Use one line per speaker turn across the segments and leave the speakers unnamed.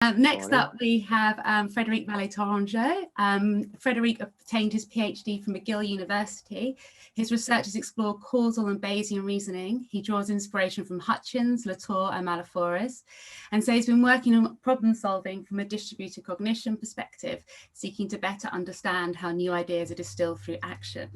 Next up, we have Frédéric Vallée-Tourangeau. Frédéric obtained his PhD from McGill University. His research has explored causal and Bayesian reasoning. He draws inspiration from Hutchins, Latour, and Malaforas. And so he's been working on problem solving from a distributed cognition perspective, seeking to better understand how new ideas are distilled through action.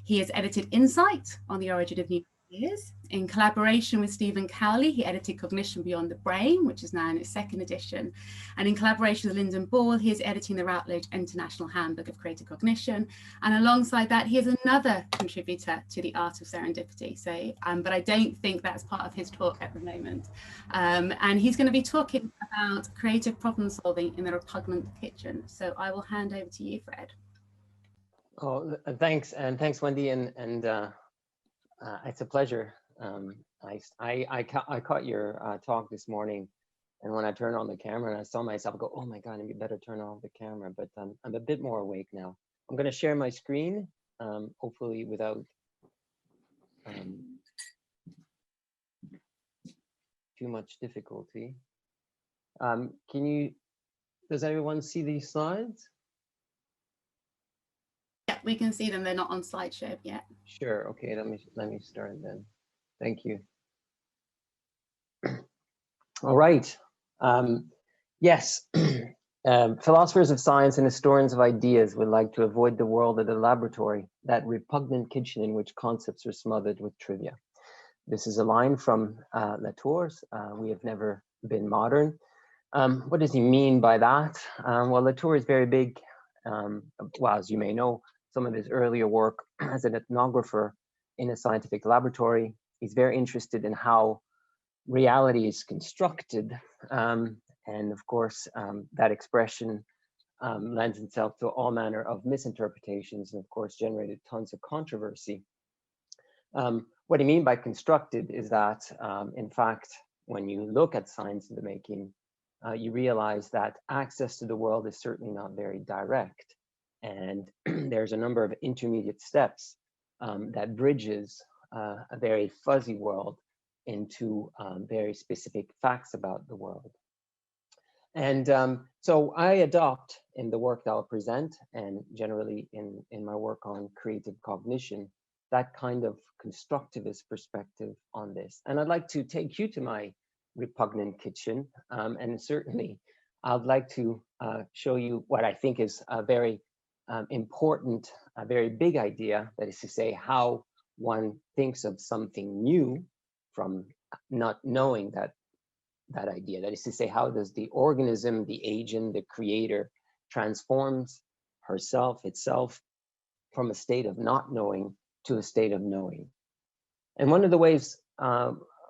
He has edited Insight on the Origin of New Ideas. In collaboration with Stephen Cowley, he edited Cognition Beyond the Brain, which is now in its second edition. And in collaboration with Lyndon Ball, he is editing the Routledge International Handbook of Creative Cognition. And alongside that, he is another contributor to the Art of Serendipity. So, but I don't think that's part of his talk at the moment. And he's going to be talking about creative problem solving in the repugnant kitchen. So I will hand over to you, Fred.
Oh, thanks. And thanks, Wendy. It's a pleasure. I caught your talk this morning, and when I turned on the camera and I saw myself go, oh my God, I better turn off the camera, but I'm a bit more awake now. I'm going to share my screen, hopefully without too much difficulty. Does everyone see these slides?
Yeah, we can see them. They're not on slideshow yet.
Sure. Okay. Let me start then. Thank you. All right. Yes. Philosophers of science and historians of ideas would like to avoid the world of the laboratory, that repugnant kitchen in which concepts are smothered with trivia. This is a line from Latour's. We have never been modern. What does he mean by that? Well, Latour is very big. Well, as you may know, some of his earlier work as an ethnographer in a scientific laboratory. He's very interested in how reality is constructed. And of course, that expression lends itself to all manner of misinterpretations and of course generated tons of controversy. What I mean by constructed is that, in fact, when you look at science in the making, you realize that access to the world is certainly not very direct. And there's a number of intermediate steps that bridges a very fuzzy world into very specific facts about the world. And so I adopt in the work that I'll present, and generally in my work on creative cognition, that kind of constructivist perspective on this. And I'd like to take you to my repugnant kitchen. And certainly I'd like to show you what I think is a very important, a very big idea, that is to say how one thinks of something new from not knowing that idea. That is to say, how does the organism, the agent, the creator transforms itself from a state of not knowing to a state of knowing. And one of the ways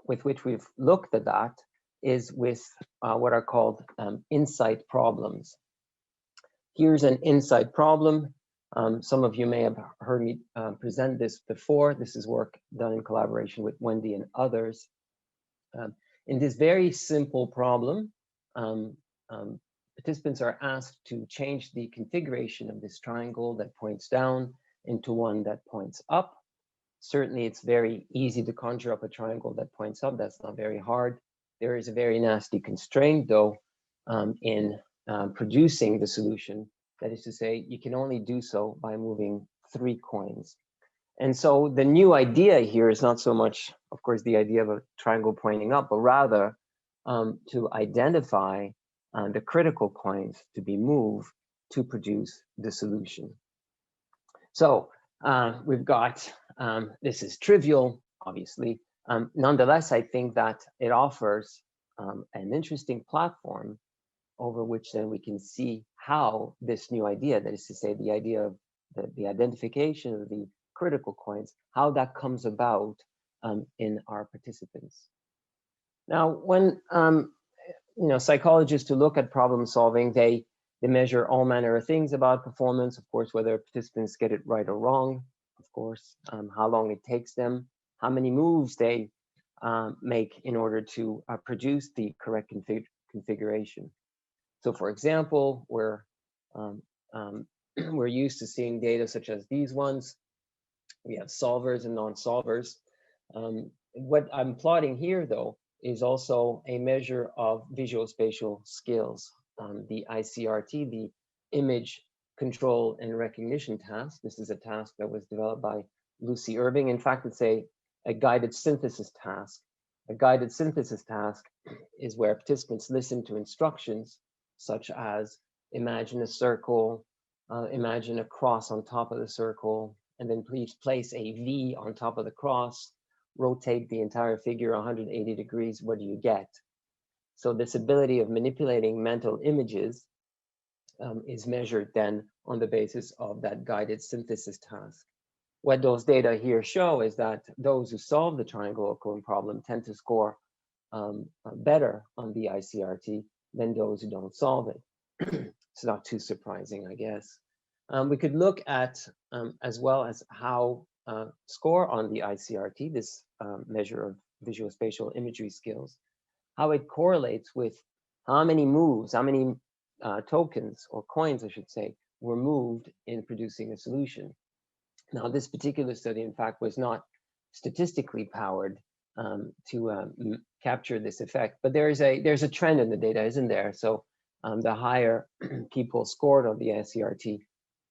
with which we've looked at that is with what are called insight problems. Here's an insight problem. Some of you may have heard me present this before. This is work done in collaboration with Wendy and others. In this very simple problem, participants are asked to change the configuration of this triangle that points down into one that points up. Certainly, it's very easy to conjure up a triangle that points up. That's not very hard. There is a very nasty constraint, though, in producing the solution. That is to say, you can only do so by moving 3 coins. And so the new idea here is not so much, of course, the idea of a triangle pointing up, but rather to identify the critical coins to be moved to produce the solution. So we've got, this is trivial, obviously. Nonetheless, I think that it offers an interesting platform over which then we can see how this new idea, that is to say, the idea of the identification of the critical coins, how that comes about in our participants. Now, when psychologists who look at problem solving, they measure all manner of things about performance, of course, whether participants get it right or wrong, of course, how long it takes them, how many moves they make in order to produce the correct configuration. So, for example, we're used to seeing data such as these ones. We have solvers and non-solvers. What I'm plotting here, though, is also a measure of visual spatial skills. the ICRT, the image control and recognition task. This is a task that was developed by Lucy Irving. In fact, it's a guided synthesis task. A guided synthesis task is where participants listen to instructions such as imagine a circle, imagine a cross on top of the circle, and then please place a V on top of the cross, rotate the entire figure 180 degrees, what do you get? So this ability of manipulating mental images is measured then on the basis of that guided synthesis task. What those data here show is that those who solve the triangle or cone problem tend to score better on the ICRT than those who don't solve it. It's not too surprising, I guess. We could look at, as well as how score on the ICRT, this measure of visual spatial imagery skills, how it correlates with how many moves, how many tokens or coins, I should say, were moved in producing a solution. Now, this particular study, in fact, was not statistically powered to capture this effect, but there's a trend in the data, isn't there? So the higher people scored on the ICRT,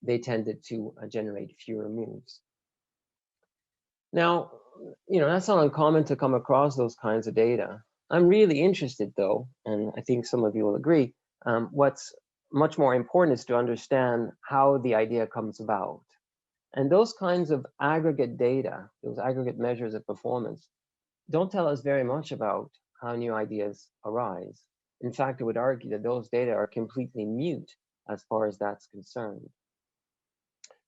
they tended to generate fewer moves. Now, that's not uncommon to come across those kinds of data. I'm really interested, though, and I think some of you will agree, what's much more important is to understand how the idea comes about. And those kinds of aggregate data, those aggregate measures of performance, don't tell us very much about how new ideas arise. In fact, I would argue that those data are completely mute as far as that's concerned.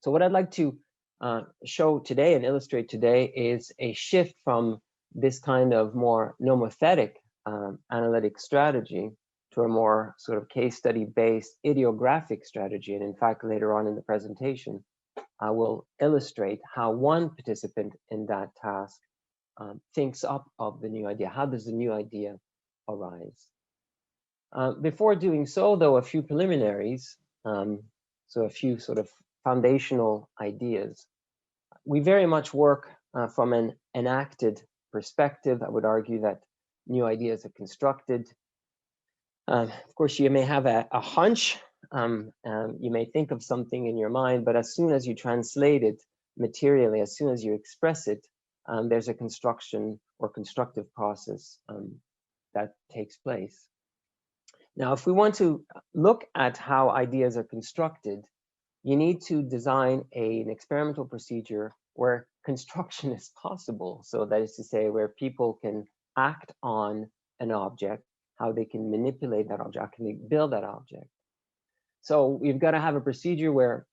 So what I'd like to show today and illustrate today is a shift from this kind of more nomothetic analytic strategy to a more sort of case study based ideographic strategy. And in fact, later on in the presentation, I will illustrate how one participant in that task thinks up of the new idea. How does the new idea arise? Before doing so, though, a few preliminaries, so a few sort of foundational ideas. We very much work from an enacted perspective. I would argue that new ideas are constructed. Of course, you may have a hunch. You may think of something in your mind, but as soon as you translate it materially, as soon as you express it, there's a construction or constructive process that takes place. Now, if we want to look at how ideas are constructed, you need to design an experimental procedure where construction is possible. So that is to say, where people can act on an object, how they can manipulate that object, how can they build that object. So we've got to have a procedure where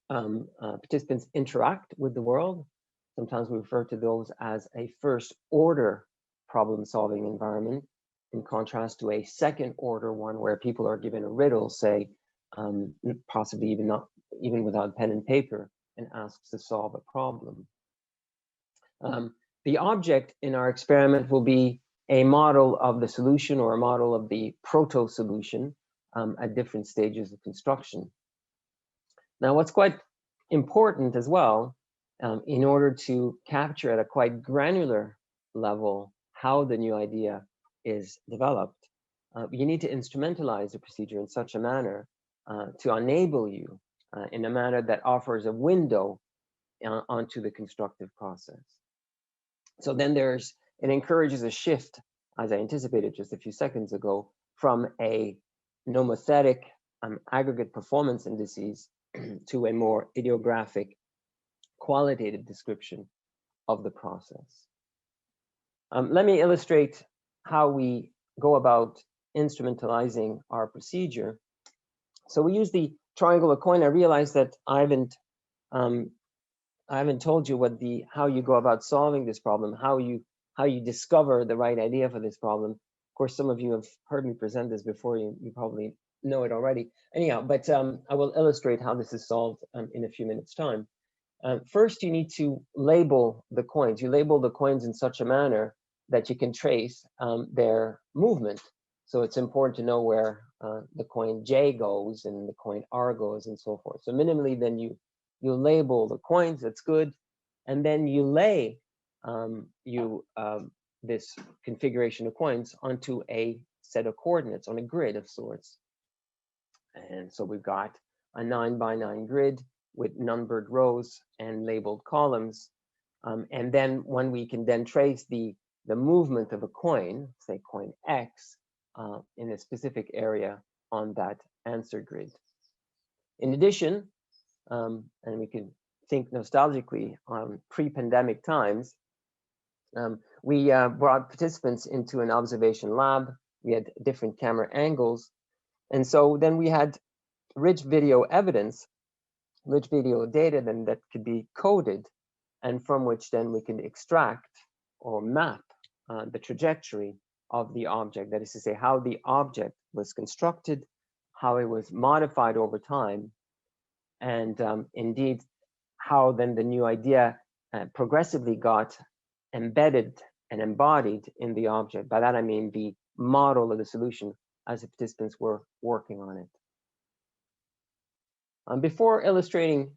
participants interact with the world. Sometimes we refer to those as a first order problem-solving environment, in contrast to a second order one where people are given a riddle, say, possibly even without pen and paper, and asked to solve a problem. The object in our experiment will be a model of the solution or a model of the proto-solution at different stages of construction. Now, what's quite important as well, in order to capture at a quite granular level how the new idea is developed, you need to instrumentalize the procedure in such a manner to enable you in a manner that offers a window onto the constructive process. So then it encourages a shift, as I anticipated just a few seconds ago, from a nomothetic aggregate performance indices to a more ideographic qualitative description of the process. Let me illustrate how we go about instrumentalizing our procedure. So we use the triangle or coin. I realize that I haven't told you how you go about solving this problem, how you discover the right idea for this problem. Of course, some of you have heard me present this before. You probably know it already. Anyhow, but I will illustrate how this is solved in a few minutes' time. First, you need to label the coins. You label the coins in such a manner that you can trace their movement. So it's important to know where the coin J goes and the coin R goes and so forth. So minimally, then you label the coins. That's good, and then you lay this configuration of coins onto a set of coordinates on a grid of sorts. And so we've got a 9x9 grid with numbered rows and labeled columns. And then when we can then trace the movement of a coin, say coin X, in a specific area on that answer grid. In addition, and we can think nostalgically on pre-pandemic times, we brought participants into an observation lab. We had different camera angles. And so then we had rich video evidence, rich video data then that could be coded, and from which then we can extract or map the trajectory of the object. That is to say, how the object was constructed, how it was modified over time, and indeed, how then the new idea progressively got embedded and embodied in the object. By that I mean the model of the solution as the participants were working on it. Before illustrating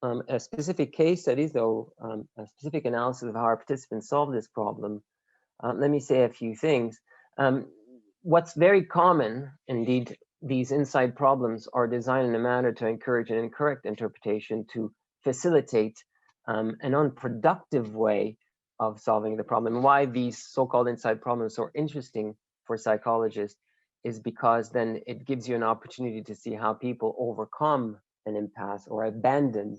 a specific case study, though, a specific analysis of how our participants solved this problem, let me say a few things. What's very common, indeed, these inside problems are designed in a manner to encourage an incorrect interpretation to facilitate an unproductive way of solving the problem. Why these so-called inside problems are so interesting for psychologists is because then it gives you an opportunity to see how people overcome an impasse or abandon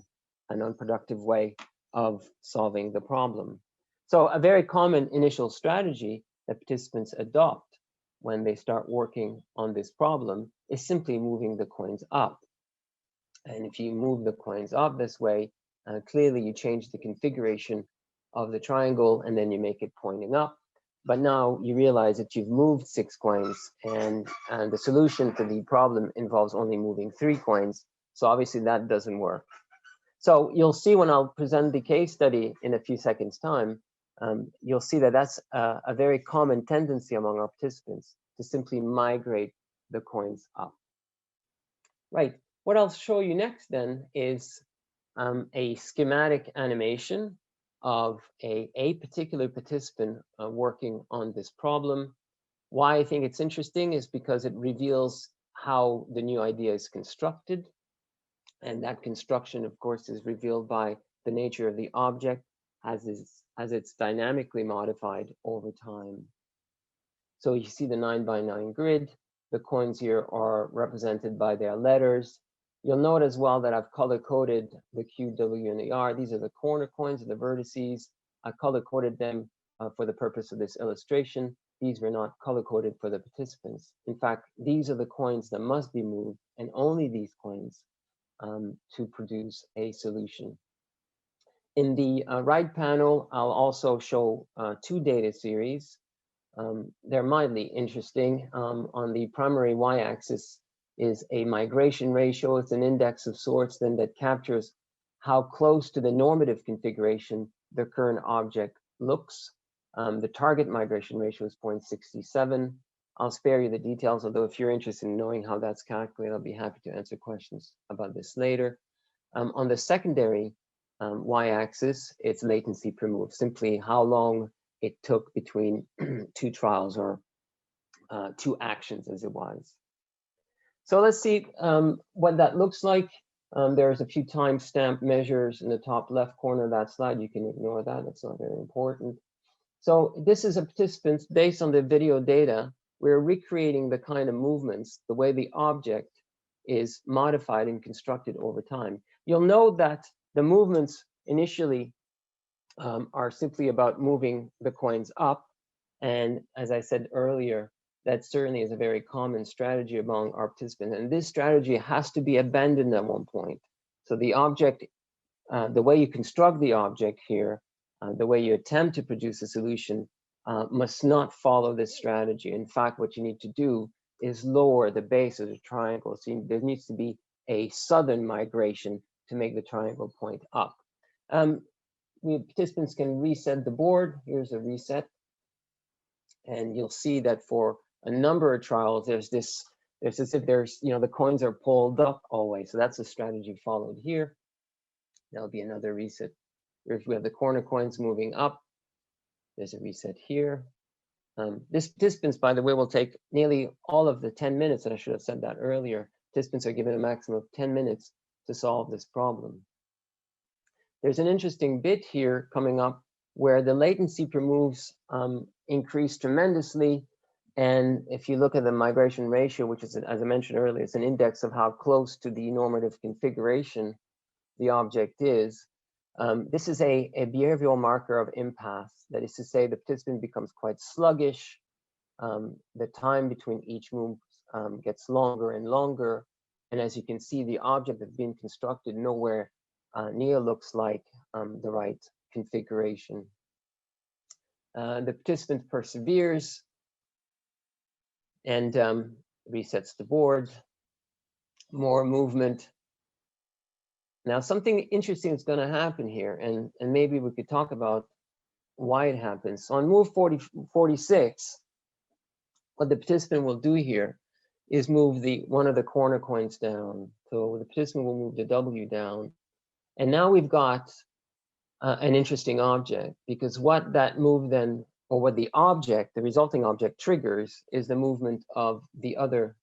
an unproductive way of solving the problem. So a very common initial strategy that participants adopt when they start working on this problem is simply moving the coins up. And if you move the coins up this way, clearly you change the configuration of the triangle and then you make it pointing up. But now you realize that you've moved 6 coins and the solution to the problem involves only moving 3 coins. So obviously that doesn't work. So you'll see when I'll present the case study in a few seconds time, you'll see that that's a very common tendency among our participants to simply migrate the coins up. Right, what I'll show you next then is a schematic animation of a particular participant working on this problem. Why I think it's interesting is because it reveals how the new idea is constructed. And that construction, of course, is revealed by the nature of the object as it's dynamically modified over time. So you see the 9x9 grid. The coins here are represented by their letters. You'll note as well that I've color-coded the Q, W, and the R. These are the corner coins of the vertices. I color-coded them for the purpose of this illustration. These were not color-coded for the participants. In fact, these are the coins that must be moved, and only these coins to produce a solution. In the right panel, I'll also show 2 data series. They're mildly interesting. On the primary y-axis is a migration ratio. It's an index of sorts then that captures how close to the normative configuration the current object looks. The target migration ratio is 0.67. I'll spare you the details, although if you're interested in knowing how that's calculated, I'll be happy to answer questions about this later. On the secondary y-axis, it's latency per move, simply how long it took between 2 trials or 2 actions as it was. So let's see what that looks like. There's a few timestamp measures in the top left corner of that slide. You can ignore that, it's not very important. So this is a participant based on the video data. We're recreating the kind of movements, the way the object is modified and constructed over time. You'll note that the movements initially are simply about moving the coins up. And as I said earlier, that certainly is a very common strategy among our participants. And this strategy has to be abandoned at one point. So the object, the way you construct the object here, the way you attempt to produce a solution must not follow this strategy. In fact, what you need to do is lower the base of the triangle. So there needs to be a southern migration to make the triangle point up. Participants can reset the board. Here's a reset. And you'll see that for a number of trials, there's as if there's, the coins are pulled up always. So that's the strategy followed here. There'll be another reset. If we have the corner coins moving up, there's a reset here. This participants, by the way, will take nearly all of the 10 minutes, and I should have said that earlier. Participants are given a maximum of 10 minutes to solve this problem. There's an interesting bit here coming up where the latency per moves increase tremendously. And if you look at the migration ratio, which is, as I mentioned earlier, it's an index of how close to the normative configuration the object is. This is a behavioral marker of impasse. That is to say, the participant becomes quite sluggish. The time between each move gets longer and longer. And as you can see, the object that's being constructed nowhere near looks like the right configuration. The participant perseveres and resets the board. More movement. Now, something interesting is going to happen here, and maybe we could talk about why it happens. So on move 46, what the participant will do here is move one of the corner coins down. So the participant will move the W down. And now we've got an interesting object, because what that move then, or what the resulting object triggers, is the movement of the other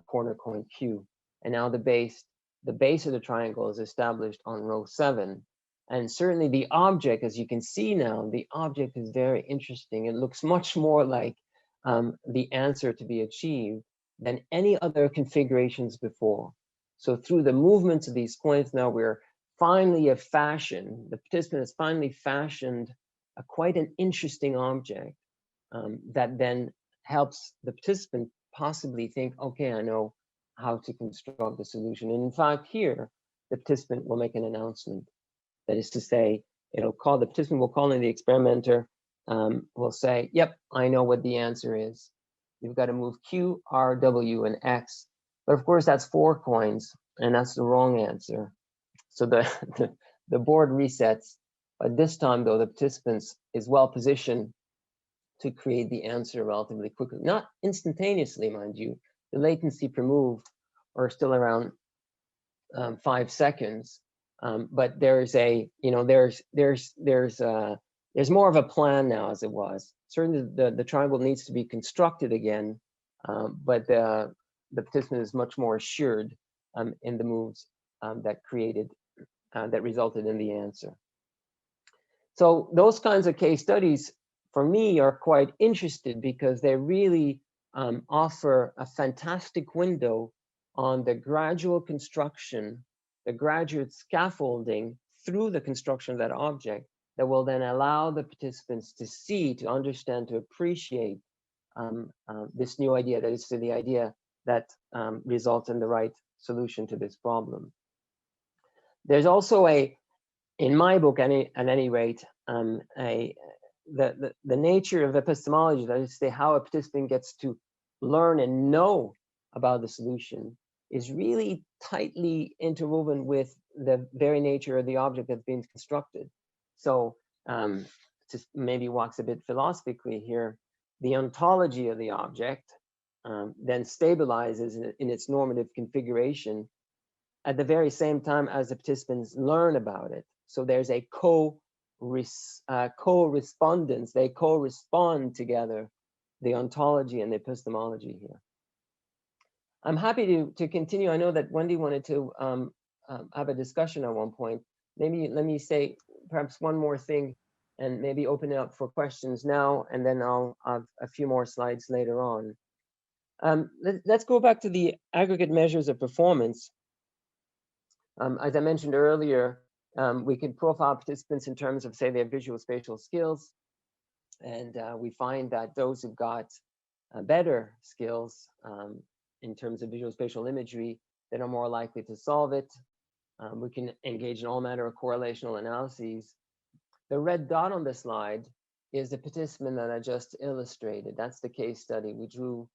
corner coin Q. And now the base of the triangle is established on row 7. And certainly the object, as you can see now, the object is very interesting. It looks much more like the answer to be achieved than any other configurations before. So through the movements of these coins, now we're finally the participant has finally fashioned quite an interesting object that then helps the participant possibly think, okay, I know how to construct the solution. And in fact, here, the participant will make an announcement. That is to say, the participant will call in the experimenter, will say, yep, I know what the answer is. You've got to move Q, R, W, and X. But of course, that's 4 coins, and that's the wrong answer. So the board resets. But this time, though, the participants is well positioned to create the answer relatively quickly. Not instantaneously, mind you. The latency per move are still around 5 seconds. But there's more of a plan now, as it was. Certainly, the triangle needs to be constructed again, but the participant is much more assured in the moves that resulted in the answer. So those kinds of case studies, for me, are quite interesting because they really offer a fantastic window on the gradual construction, the graduate scaffolding through the construction of that object that will then allow the participants to see, to understand, to appreciate this new idea, that is the idea that results in the right solution to this problem. There's also in my book, at any rate, the nature of epistemology, that is to say, how a participant gets to learn and know about the solution, is really tightly interwoven with the very nature of the object that's being constructed. So just maybe walks a bit philosophically here, the ontology of the object then stabilizes in its normative configuration at the very same time as the participants learn about it. So there's a co-respondence. They co-respond together, the ontology and the epistemology here. I'm happy to continue. I know that Wendy wanted to have a discussion at one point. Maybe let me say perhaps one more thing and maybe open it up for questions now, and then I'll have a few more slides later on. Let's go back to the aggregate measures of performance. As I mentioned earlier, we can profile participants in terms of, say, their visual spatial skills. And we find that those who've got better skills in terms of visual spatial imagery, that are more likely to solve it. We can engage in all manner of correlational analyses. The red dot on the slide is the participant that I just illustrated. That's the case study. We drew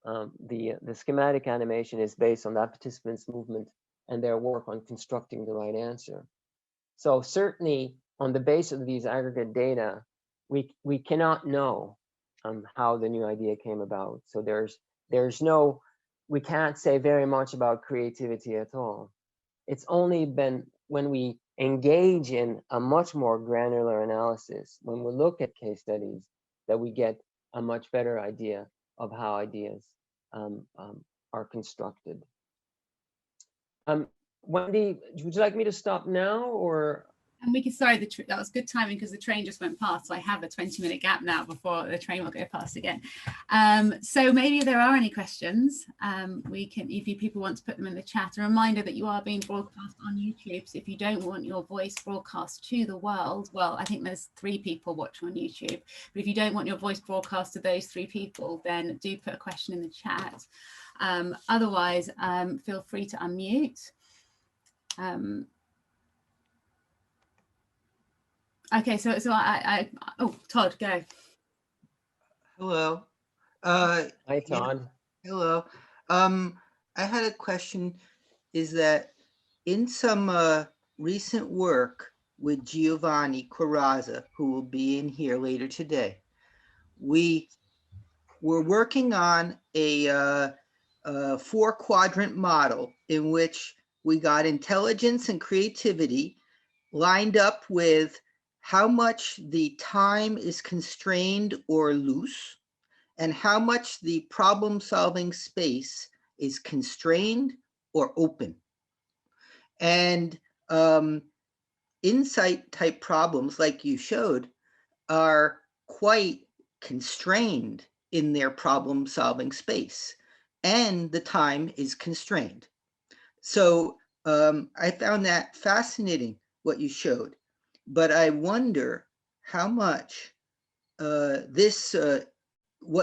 the schematic animation is based on that participant's movement and their work on constructing the right answer. So certainly on the basis of these aggregate data, we cannot know how the new idea came about. So we can't say very much about creativity at all. It's only been when we engage in a much more granular analysis, when we look at case studies, that we get a much better idea of how ideas are constructed. Wendy, would you like me to stop now, or?
And we could, sorry, that was good timing because the train just went past. So I have a 20-minute gap now before the train will go past again. So maybe if there are any questions, we can, if you people want to put them in the chat. A reminder that you are being broadcast on YouTube. So if you don't want your voice broadcast to the world, well, I think there's 3 people watching on YouTube. But if you don't want your voice broadcast to those 3 people, then do put a question in the chat. Otherwise, feel free to unmute. Okay, so oh, Todd, go.
Hello.
Hi, Todd.
Yeah, hello. I had a question, is that in some recent work with Giovanni Corazza, who will be in here later today, we were working on a 4-quadrant model in which we got intelligence and creativity lined up with how much the time is constrained or loose, and how much the problem-solving space is constrained or open. And insight type problems, like you showed, are quite constrained in their problem-solving space, and the time is constrained. So I found that fascinating, what you showed. But I wonder how much what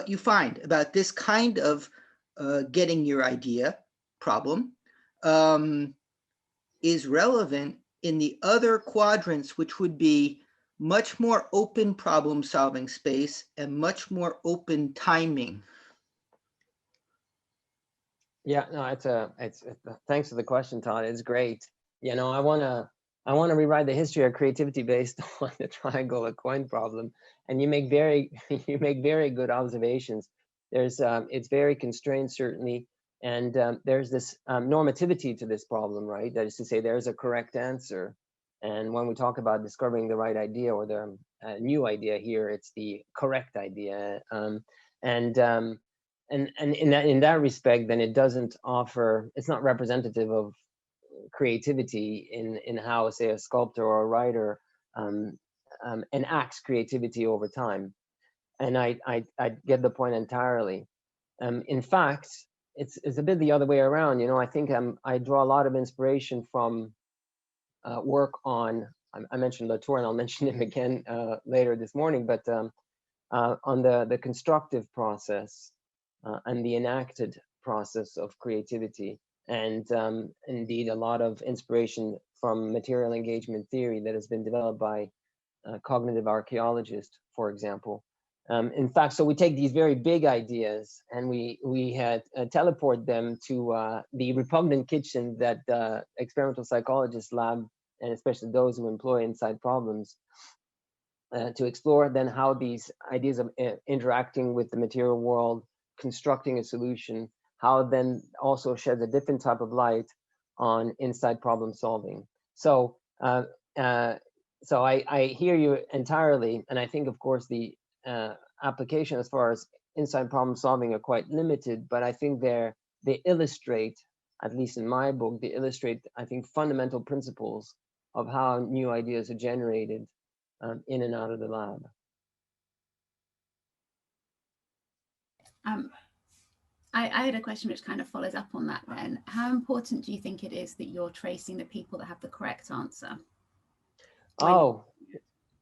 you find about this kind of getting your idea problem is relevant in the other quadrants, which would be much more open problem solving space and much more open timing.
Yeah, no, it's thanks for the question, Todd. It's great. You know, I wanna rewrite the history of creativity based on the triangle of coin problem. And you make very good observations. There's it's very constrained, certainly, and there's this normativity to this problem, right? That is to say, there's a correct answer. And when we talk about discovering the right idea or the new idea here, it's the correct idea. And in that respect, then it doesn't offer, it's not representative of creativity in how, say, a sculptor or a writer enacts creativity over time. And I get the point entirely. In fact, it's a bit the other way around. You know, I think I draw a lot of inspiration from work on, I mentioned Latour, and I'll mention him again later this morning, but on the constructive process and the enacted process of creativity. And indeed, a lot of inspiration from material engagement theory that has been developed by cognitive archaeologists, for example. In fact, so we take these very big ideas and we had teleport them to the repugnant kitchen that experimental psychologists lab, and especially those who employ inside problems, to explore then how these ideas of interacting with the material world, constructing a solution, how then also sheds a different type of light on inside problem solving. So I hear you entirely, and I think, of course, the application as far as inside problem solving are quite limited, but I think they illustrate, at least in my book, they illustrate, I think, fundamental principles of how new ideas are generated in and out of the lab.
I had a question which kind of follows up on that then. How important do you think it is that you're tracing the people that have the correct answer?
Oh,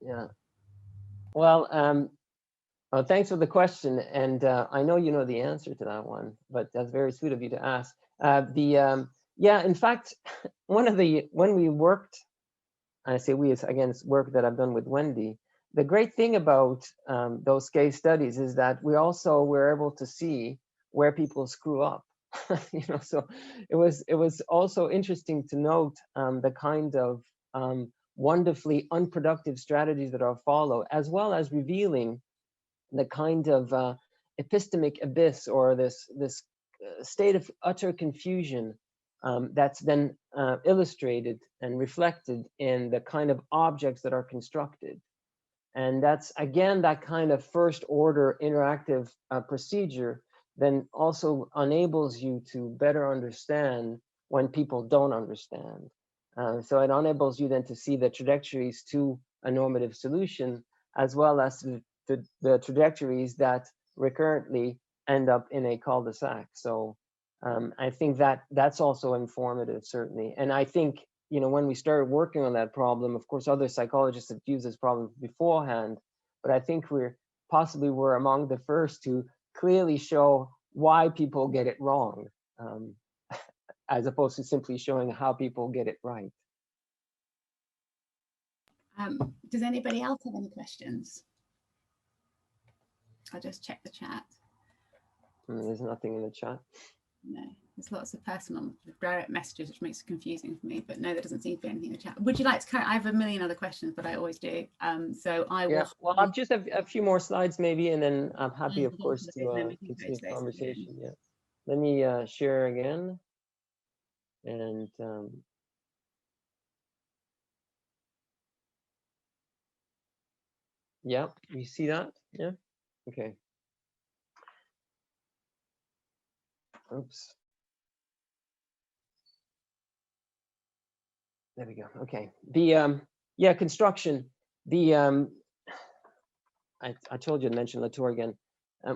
yeah. Well, well, thanks for the question. And I know you know the answer to that one, but that's very sweet of you to ask. Yeah, in fact, when we worked, I say we, again, it's work that I've done with Wendy. The great thing about those case studies is that we also were able to see where people screw up. You know, so it was also interesting to note the kind of wonderfully unproductive strategies that are followed, as well as revealing the kind of epistemic abyss, or this state of utter confusion that's then illustrated and reflected in the kind of objects that are constructed. And that's, again, that kind of first order interactive procedure then also enables you to better understand when people don't understand. So it enables you then to see the trajectories to a normative solution, as well as the trajectories that recurrently end up in a cul-de-sac. So I think that that's also informative, certainly. And I think, you know, when we started working on that problem, of course, other psychologists have used this problem beforehand, but I think we're among the first to clearly show why people get it wrong, as opposed to simply showing how people get it right.
Does anybody else have any questions? I'll just check the chat.
There's nothing in the chat.
No, there's lots of personal direct messages, which makes it confusing for me, but no, there doesn't seem to be anything in the chat. Would you like to, I have a million other questions, but I always do. So I will.
Yeah, well, I'll just have a few more slides maybe, and then I'm happy, of course, to continue the conversation. Yeah. Let me share again. And yeah, you see that? Yeah, okay. Oops. There we go. Okay. The yeah, construction. The I told you to mention Latour again.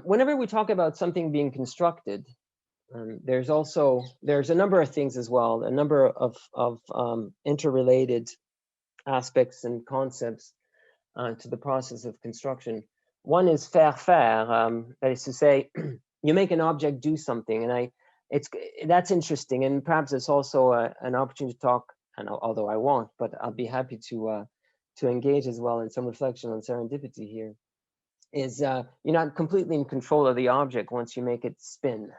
Whenever we talk about something being constructed, there's a number of things as well, a number of interrelated aspects and concepts to the process of construction. One is faire, that is to say, you make an object do something, and that's interesting, and perhaps it's also an opportunity to talk. And although I won't, but I'll be happy to engage as well in some reflection on serendipity here. Is you're not completely in control of the object once you make it spin,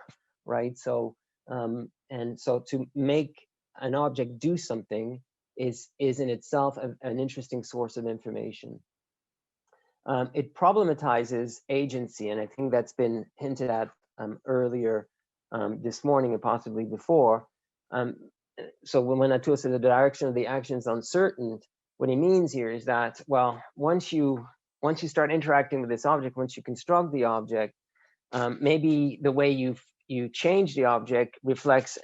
right? So and so to make an object do something is in itself an interesting source of information. It problematizes agency, and I think that's been hinted at earlier this morning and possibly before. So when Latour said the direction of the action is uncertain, what he means here is that, well, once you start interacting with this object, once you construct the object, maybe the way you change the object reflects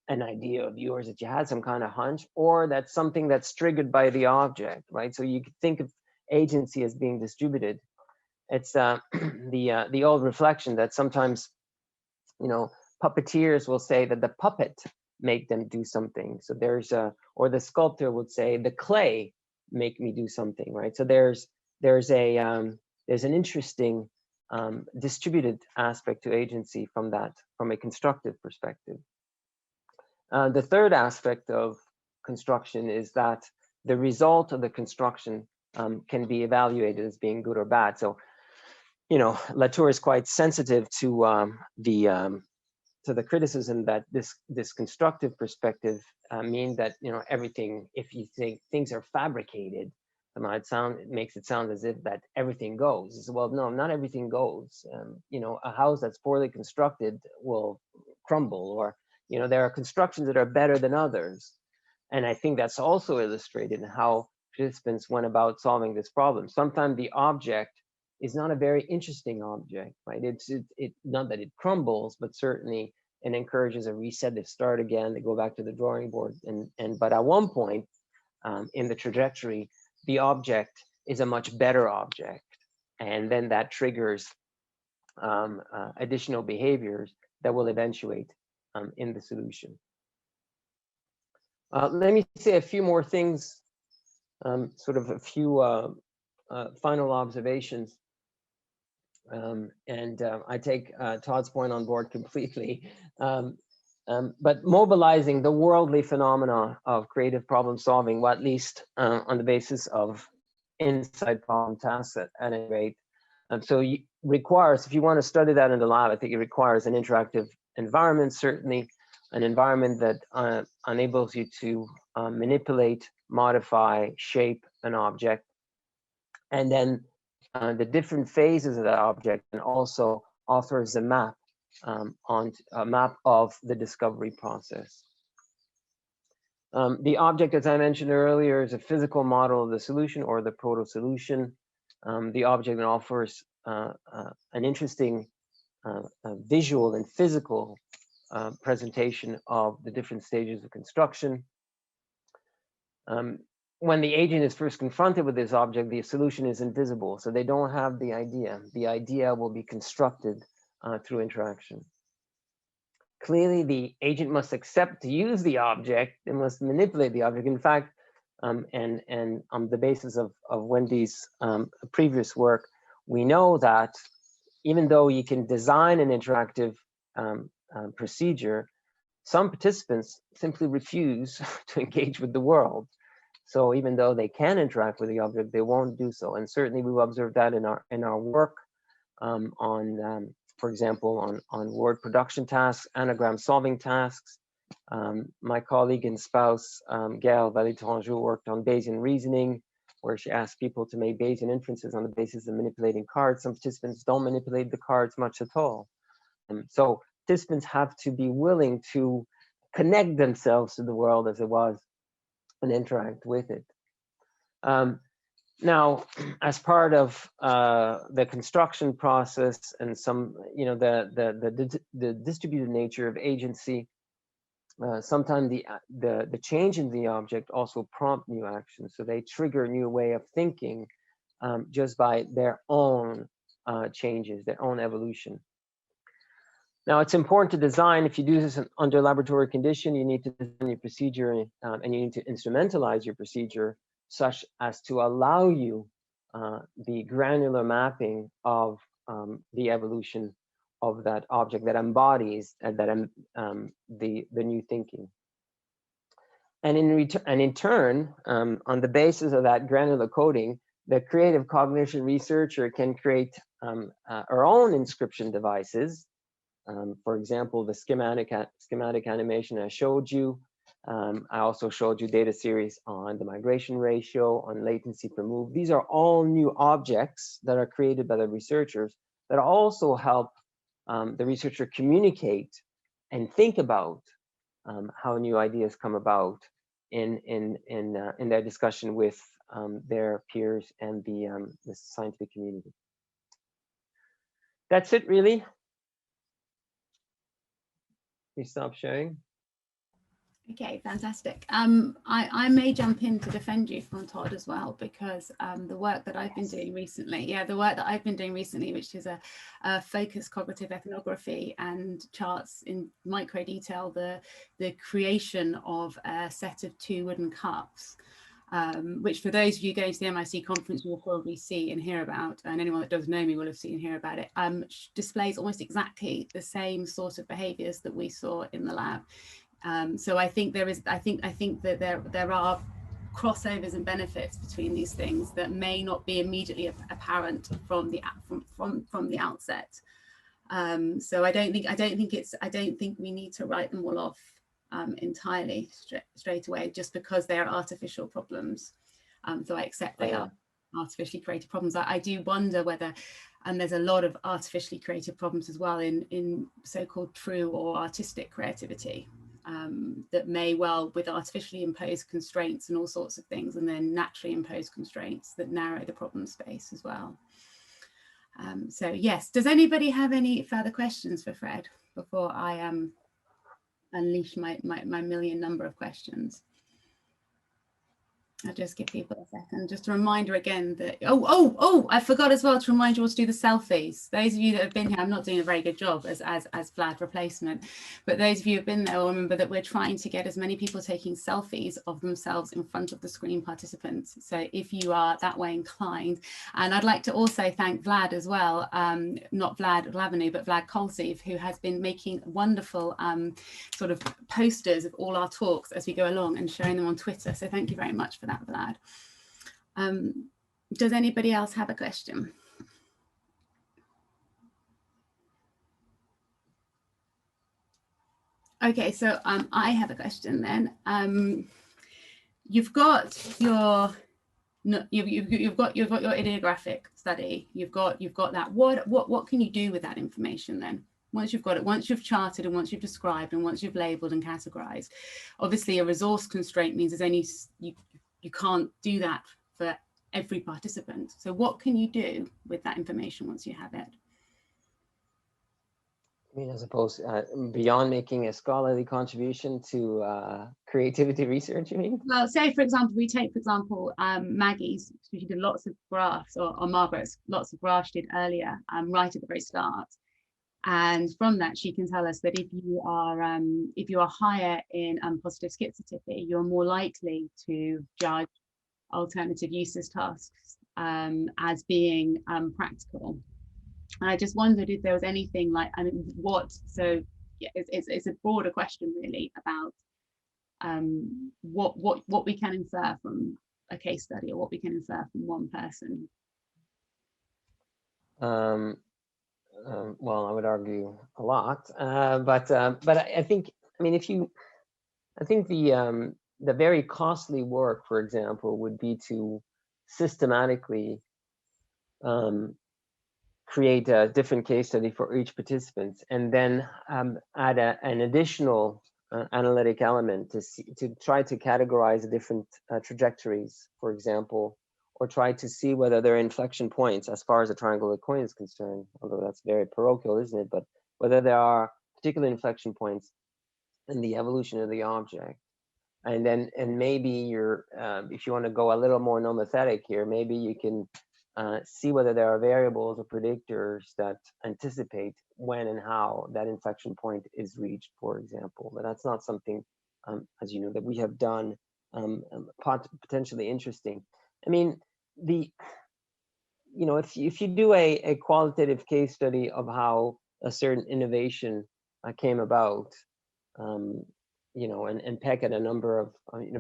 an idea of yours that you had, some kind of hunch, or that's something that's triggered by the object, right? So you could think of agency as being distributed. It's the old reflection that sometimes, you know, puppeteers will say that the puppet make them do something. So there's or the sculptor would say the clay make me do something, right? So there's an interesting distributed aspect to agency from a constructive perspective. The third aspect of construction is that the result of the construction can be evaluated as being good or bad. So, you know, Latour is quite sensitive to the criticism that this constructive perspective means that, you know, everything, if you think things are fabricated, it makes it sound as if that everything goes. Well, no, not everything goes. You know, a house that's poorly constructed will crumble, or, you know, there are constructions that are better than others. And I think that's also illustrated in how participants went about solving this problem. Sometimes the object is not a very interesting object, right? It's not that it crumbles, but certainly it encourages a reset. They start again, they go back to the drawing board, but at one point in the trajectory, the object is a much better object, and then that triggers additional behaviors that will eventuate in the solution. Let me say a few more things, sort of a few final observations. I take Todd's point on board completely. But mobilizing the worldly phenomena of creative problem solving, well, at least on the basis of inside problem tasks at any rate. So requires, if you want to study that in the lab, I think it requires an interactive environment, certainly an environment that enables you to manipulate, modify, shape an object, and then the different phases of that object, and also offers a map on a map of the discovery process. The object, as I mentioned earlier, is a physical model of the solution or the proto-solution. the object and offers an interesting visual and physical presentation of the different stages of construction. When the agent is first confronted with this object, the solution is invisible, so they don't have the idea. The idea will be constructed through interaction. Clearly, the agent must accept to use the object and must manipulate the object. In fact, and on the basis of Wendy's previous work, we know that even though you can design an interactive procedure, some participants simply refuse to engage with the world. So even though they can interact with the object, they won't do so. And certainly we've observed that in our work for example, on word production tasks, anagram solving tasks. My colleague and spouse, Gail Vallée-Tourangeau, worked on Bayesian reasoning, where she asked people to make Bayesian inferences on the basis of manipulating cards. Some participants don't manipulate the cards much at all. So participants have to be willing to connect themselves to the world as it was and interact with it. Now, as part of the construction process and some, the distributed nature of agency, sometimes the change in the object also prompt new actions. So they trigger a new way of thinking just by their own changes, their own evolution. Now, it's important to design. If you do this under laboratory condition, you need to design your procedure and you need to instrumentalize your procedure such as to allow you the granular mapping of the evolution of that object that embodies the new thinking. And in turn, on the basis of that granular coding, the creative cognition researcher can create our own inscription devices. For example, the schematic animation I showed you. I also showed you data series on the migration ratio, on latency per move. These are all new objects that are created by the researchers that also help the researcher communicate and think about how new ideas come about in their discussion with their peers and the scientific community. That's it, really. Please stop sharing.
Okay, fantastic. I may jump in to defend you from Todd as well, because the work that I've been doing recently, which is a focused cognitive ethnography and charts in micro detail the creation of a set of 2 wooden cups, which for those of you going to the MIC conference will probably see and hear about, and anyone that doesn't know me will have seen and hear about it, displays almost exactly the same sort of behaviours that we saw in the lab. So I think there is, I think that there are crossovers and benefits between these things that may not be immediately apparent from the outset. So I don't think we need to write them all off entirely straight away just because they are artificial problems. So I accept they are artificially created problems. I do wonder whether, and there's a lot of artificially created problems as well in so-called true or artistic creativity. That may well, with artificially imposed constraints and all sorts of things, and then naturally imposed constraints that narrow the problem space as well. So yes, does anybody have any further questions for Fred before I unleash my million number of questions? I'll just give people a second. Just a reminder again that, I forgot as well to remind you all to do the selfies. Those of you that have been here, I'm not doing a very good job as Vlad replacement, but those of you who have been there will remember that we're trying to get as many people taking selfies of themselves in front of the screen participants. So if you are that way inclined, and I'd like to also thank Vlad as well, not Vlad Lavenu, but Vlad Kolsev, who has been making wonderful sort of posters of all our talks as we go along and sharing them on Twitter. So thank you very much for that, Vlad. Does anybody else have a question? Okay, so I have a question then. You've got your ideographic study. You've got that. What can you do with that information then? Once you've got it, once you've charted and once you've described and once you've labeled and categorized, obviously a resource constraint means there's only you can't do that for every participant. So what can you do with that information once you have it?
I mean, I suppose beyond making a scholarly contribution to creativity research, you mean?
Well, say, for example, we take, for example, Maggie's, she did lots of graphs, or Margaret's, lots of graphs she did earlier, right at the very start. And from that, she can tell us that if you are higher in positive schizotypy, you're more likely to judge alternative uses tasks as being practical. And I just wondered if there was anything like, I mean, so yeah, it's a broader question really about what we can infer from a case study, or what we can infer from one person.
Well, I would argue a lot, but I think, I mean, I think the very costly work, for example, would be to systematically create a different case study for each participant, and then add an additional analytic element to try to categorize the different trajectories, for example, or try to see whether there are inflection points as far as the triangle of the coin is concerned, although that's very parochial, isn't it? But whether there are particular inflection points in the evolution of the object. And then, and maybe you're, if you want to go a little more nomothetic here, maybe you can see whether there are variables or predictors that anticipate when and how that inflection point is reached, for example. But that's not something, as you know, that we have done potentially interesting. I mean, if you do a qualitative case study of how a certain innovation came about, and peck at a number of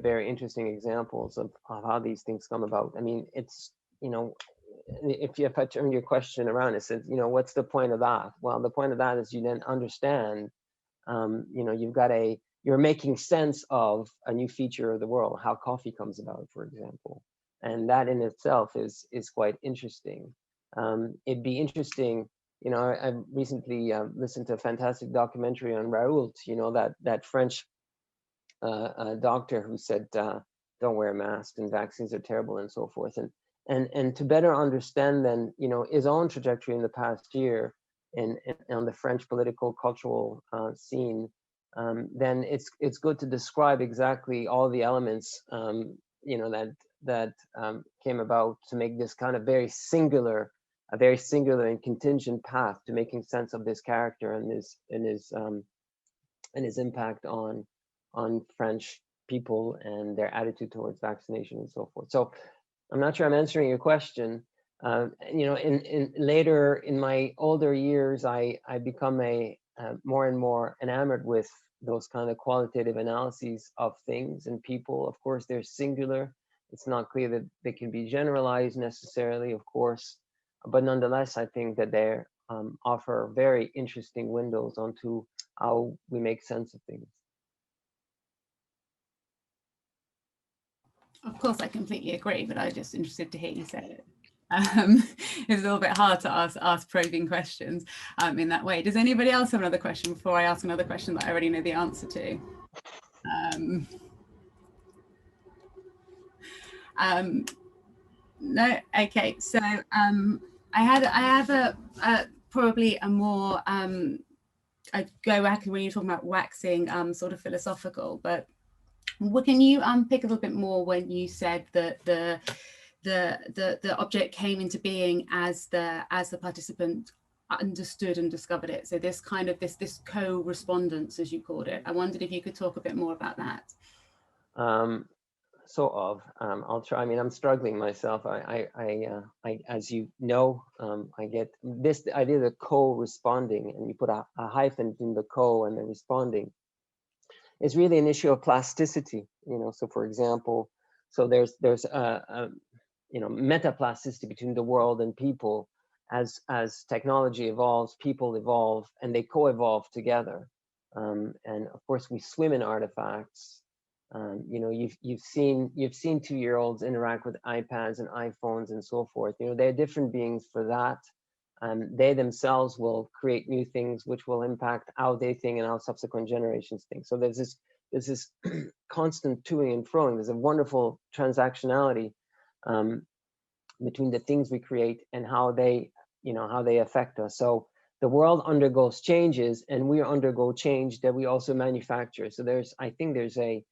very interesting examples of how these things come about. I mean, it's, if I turn your question around, it says, what's the point of that? Well, the point of that is you then understand, you're making sense of a new feature of the world, how coffee comes about, for example. And that in itself is quite interesting. It'd be interesting, I recently listened to a fantastic documentary on Raoult, that French doctor who said, don't wear masks and vaccines are terrible and so forth. And to better understand then, his own trajectory in the past year on the French political cultural scene, then it's good to describe exactly all the elements, that came about to make this kind of very singular and contingent path to making sense of this character and his impact on French people and their attitude towards vaccination and so forth. So I'm not sure I'm answering your question. In later in my older years, I become more and more enamored with those kind of qualitative analyses of things and people. Of course, they're singular. It's not clear that they can be generalized necessarily, of course, but nonetheless, I think that they offer very interesting windows onto how we make sense of things.
Of course, I completely agree, but I was just interested to hear you say it. It's a little bit hard to ask probing questions in that way. Does anybody else have another question before I ask another question that I already know the answer to? No, okay. So I have a probably a more I go back when you're talking about waxing sort of philosophical, but can you pick a little bit more when you said that the object came into being as the participant understood and discovered it? So this kind of this co-respondence, as you called it. I wondered if you could talk a bit more about that.
Sort of. I'll try. I mean, I'm struggling myself. I as you know, I get this idea of the co-responding, and you put a hyphen between the co and the responding. It's really an issue of plasticity. So for example, so there's metaplasticity between the world and people. As technology evolves, people evolve, and they co-evolve together. And of course, we swim in artifacts. You've seen 2-year-olds interact with iPads and iPhones and so forth. They're different beings for that. They themselves will create new things which will impact how they think and how subsequent generations think. So there's this constant toing and froing. There's a wonderful transactionality between the things we create and how they, how they affect us. So the world undergoes changes, and we undergo change that we also manufacture. So I think there's a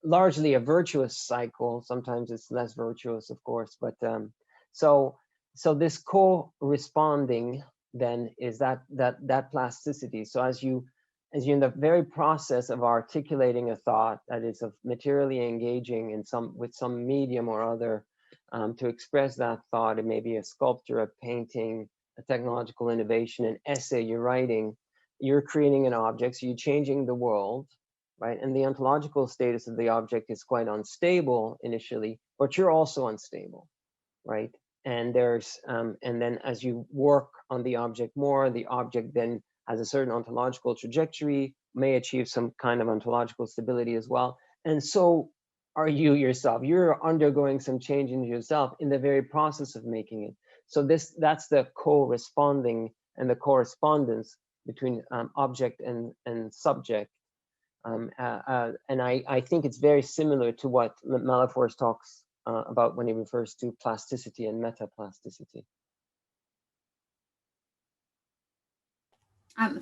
largely a virtuous cycle. Sometimes it's less virtuous, of course, but so this co-responding then is that plasticity. So as you're in the very process of articulating a thought that is of materially engaging with some medium or other to express that thought, it may be a sculpture, a painting, a technological innovation, an essay you're writing, you're creating an object, so you're changing the world, right? And the ontological status of the object is quite unstable initially, but you're also unstable, right? And and then as you work on the object more, the object then has a certain ontological trajectory, may achieve some kind of ontological stability as well. And so are you yourself. You're undergoing some change in yourself in the very process of making it. So that's the co-responding and the correspondence between object and subject. And I think it's very similar to what Malafors talks about when he refers to plasticity and metaplasticity.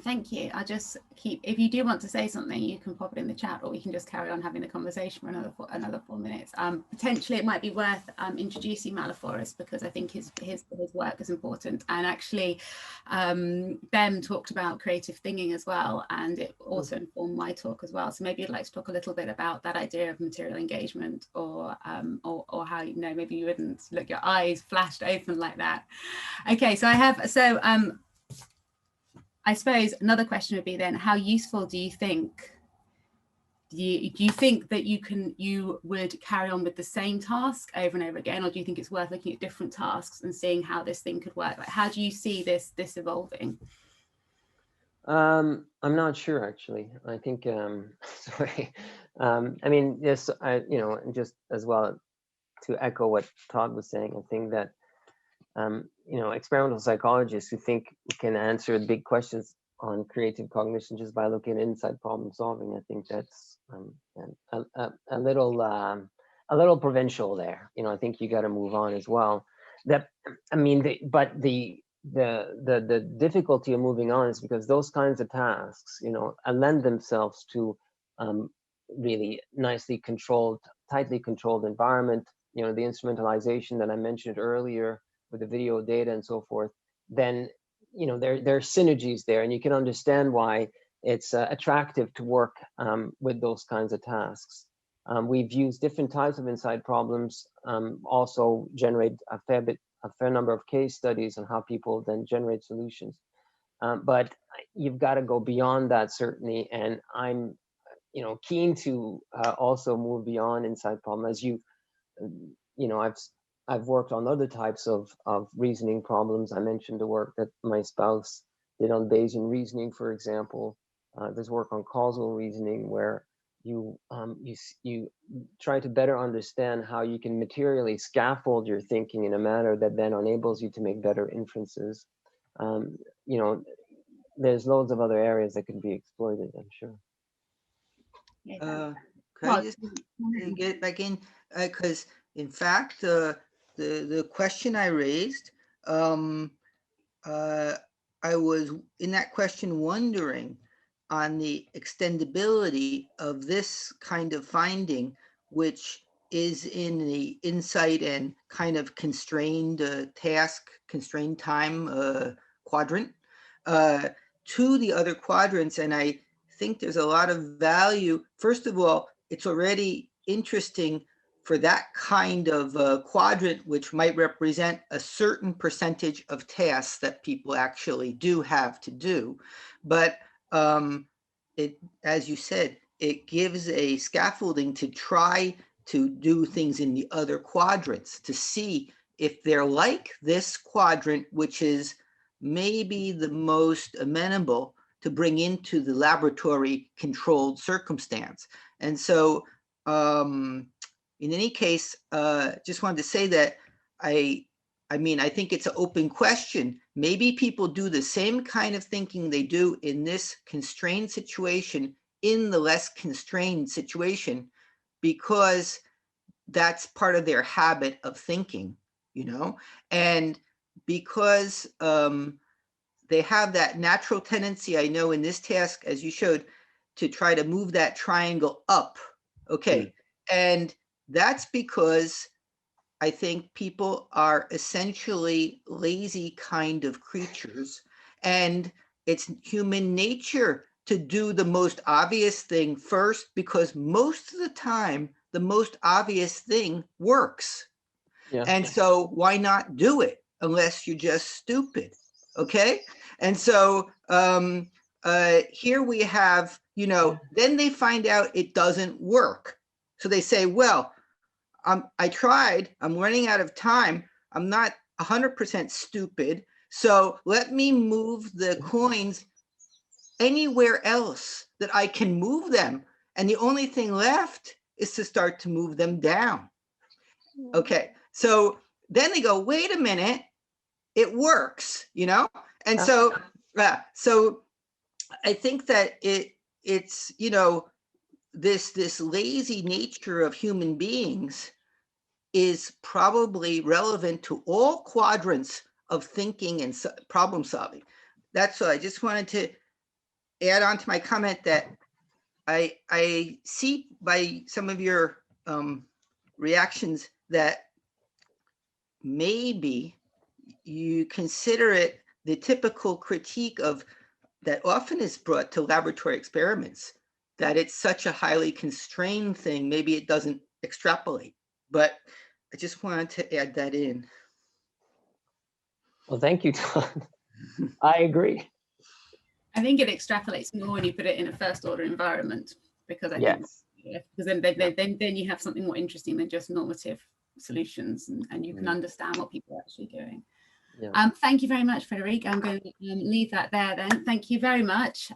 Thank you. I just if you do want to say something, you can pop it in the chat, or we can just carry on having the conversation for another 4 minutes. Potentially, it might be worth introducing Malafors, because I think his work is important. And actually, Ben talked about creative thinking as well, and it also informed my talk as well. So maybe you'd like to talk a little bit about that idea of material engagement, or how, maybe you wouldn't look, your eyes flashed open like that. Okay, so I suppose another question would be then, how useful do you think, do you think that you would carry on with the same task over and over again, or do you think it's worth looking at different tasks and seeing how this thing could work? Like, how do you see this evolving?
I'm not sure, actually. I think, sorry. I mean, yes, just as well to echo what Todd was saying, I think that experimental psychologists who think we can answer big questions on creative cognition just by looking at inside problem solving, I think that's a little provincial there. I think you got to move on as well. But the difficulty of moving on is because those kinds of tasks, lend themselves to really nicely controlled, tightly controlled environment. The instrumentalization that I mentioned earlier, with the video data and so forth, then there are synergies there, and you can understand why it's attractive to work with those kinds of tasks. We've used different types of inside problems, also generate a fair number of case studies on how people then generate solutions. But you've got to go beyond that, certainly, and I'm keen to also move beyond inside problem. As I've worked on other types of reasoning problems. I mentioned the work that my spouse did on Bayesian reasoning, for example. There's work on causal reasoning where you try to better understand how you can materially scaffold your thinking in a manner that then enables you to make better inferences. There's loads of other areas that could be exploited, I'm sure.
Could I just get back in? Because in fact, the question I raised, I was in that question wondering on the extendability of this kind of finding, which is in the insight and kind of constrained task, constrained time quadrant, to the other quadrants. And I think there's a lot of value. First of all, it's already interesting for that kind of quadrant, which might represent a certain percentage of tasks that people actually do have to do. But as you said, it gives a scaffolding to try to do things in the other quadrants, to see if they're like this quadrant, which is maybe the most amenable to bring into the laboratory controlled circumstance. And so in any case, just wanted to say that I think it's an open question. Maybe people do the same kind of thinking they do in this constrained situation in the less constrained situation, because that's part of their habit of thinking. you know, and because they have that natural tendency, I know in this task, as you showed, to try to move that triangle up. Okay. And that's because I think people are essentially lazy kind of creatures, and it's human nature to do the most obvious thing first, because most of the time, the most obvious thing works.
Yeah.
And so why not do it unless you're just stupid? Okay. And so here we have, you know, then they find out it doesn't work. So they say, well, I tried, I'm running out of time. I'm not 100% stupid. So let me move the coins anywhere else that I can move them. And the only thing left is to start to move them down. Okay. So then they go, wait a minute, it works, you know? And so I think that it's, you know, this lazy nature of human beings is probably relevant to all quadrants of thinking and problem solving. That's what I just wanted to add on to my comment, that I see by some of your reactions that maybe you consider it the typical critique of that often is brought to laboratory experiments, that it's such a highly constrained thing, maybe it doesn't extrapolate. But I just wanted to add that in.
Well, thank you, Tom. I agree.
I think it extrapolates more when you put it in a first order environment, because I think, because then you have something more interesting than just normative solutions, and you can understand what people are actually doing. Thank you very much, Frédéric. I'm going to leave that there then. Thank you very much.